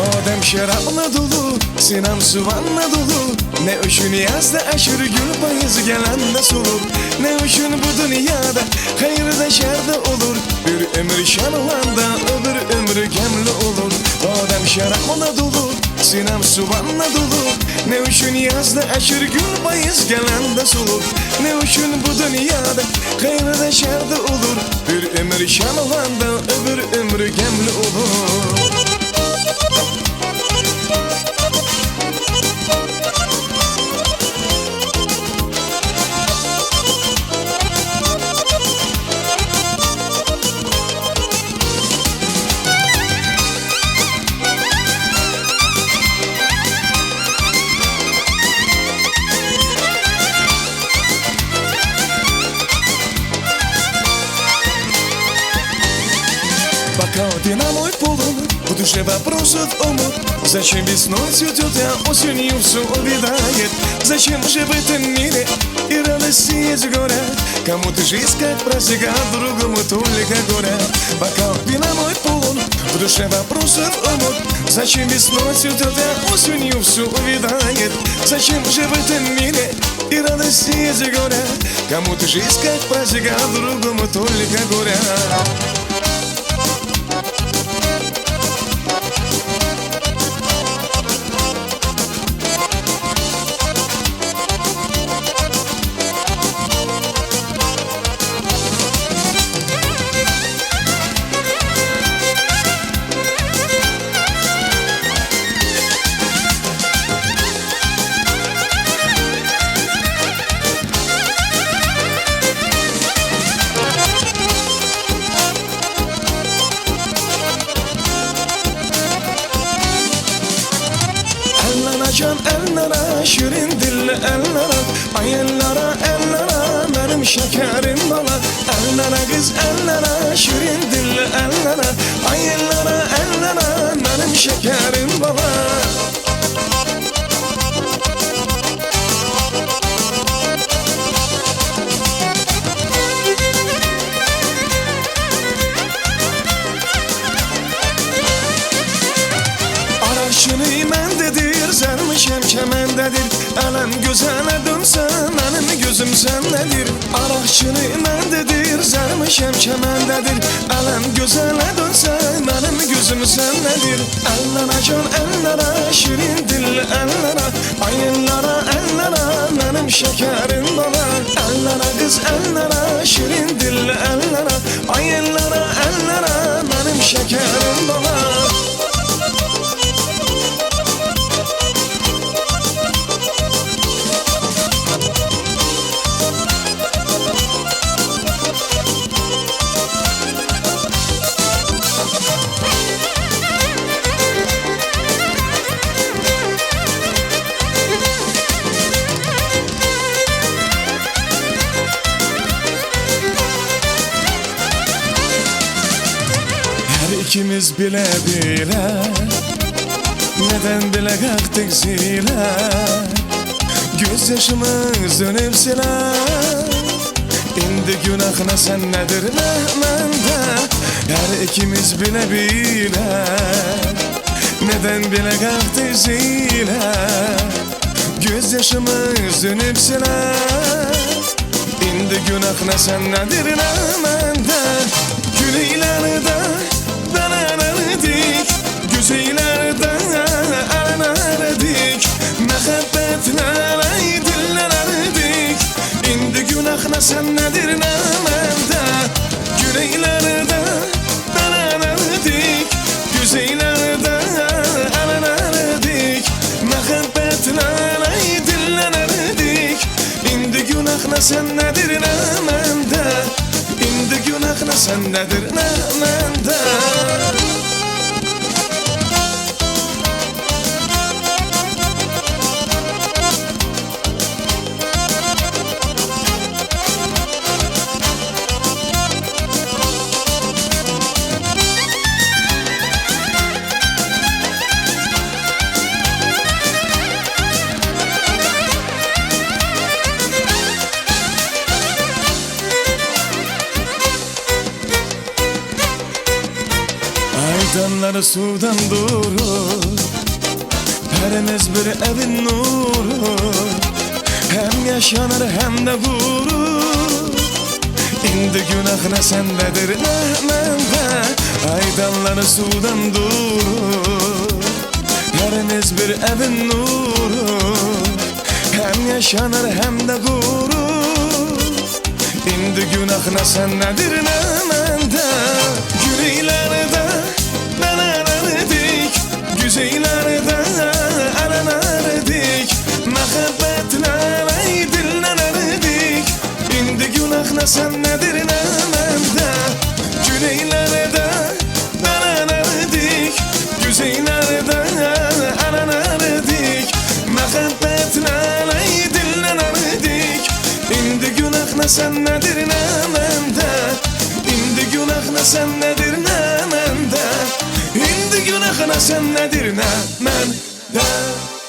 Badem şarapla dolu, sinem suvanla dolu. Ne üçün yazda aşırı gül bayız gelen de solur. Ne üçün bu dünyada hayır da şer de olur. Bir ömür şan olan da öbür ömrü gemli olur. Badem şarapla dolu, sinem suvanla dolu. Ne üçün yazda aşırı gül bayız gelen de solur. Ne üçün bu dünyada hayır da şer de olur. Bir ömür şan olan da öbür ömrü gemli olur. Пока динамой полон, в душе вопросов омут. Зачем весной цветет, а осенью все увядает? Зачем же в этом мире и радости есть горя? Кому-то жизнь как просека, другому только горя. Пока динамой полон, в душе вопросов омут. Зачем весной цветет, а осенью все увядает? Зачем же в этом мире и радости есть горя? Кому-то жизнь как просека, другому только горя. Can ellere, şirin dilli ellere. Ay ellere, ellere, benim şekerim bala. Ellere kız ellere, şirin dilli ellere. Ay ellere, ellere, benim şekerim bala. Araşını mendedir, zermişem kemendedir. Elem gözene dönse, benim gözüm sendedir. Araşını mendedir, zermişem kemendedir. Elem gözene dönse, benim gözüm sendedir. Ellere can ellere, şirin dilli ellere. Ay ellere, ellere, benim şekerim bala. Ellere kız ellere, şirin dilli ellere. Ay ellere, ellere, benim şekerim bala. İkimiz bile bile, neden bile kalktık zile. Gözyaşımız dönüp siler. İndi günahına sen nedir mehmende. Her ikimiz bile bile, neden bile kalktık zile. Gözyaşımız dönüp siler. İndi günahına sen nedir mehmende. Güneylerinde güzellerden aranardik. Mehabbetlerle dillerdik. İndi günahına sen nedir nemende. Güneylerde aranardik. Güzellerden aranardik. Mehabbetlerle dillerdik. İndi günahına sen nedir nemende. İndi günahına sen nedir nemende. Aydanları sudan durur, Herimiz bir evin nuru, hem yaşanır hem de gurur. İndi günah ne sendedir ne mende, aydanları sudan durur. Herimiz bir evin nuru, hem yaşanır hem de gurur. İndi günah ne sendedir ne mende. Yüreğlerde belenardik, güzellerde alanardik. Mehabbetlerle dinlenirdik. İndi günah ne sendedir ne mende. Yüreğlerde belenardik, güzellerde alanardik. Mehabbetlerle dinlenirdik. İndi günah ne sendedir ne mende. İndi günah ne sendedir ne mende. İndi günah ne sendedir ne mende.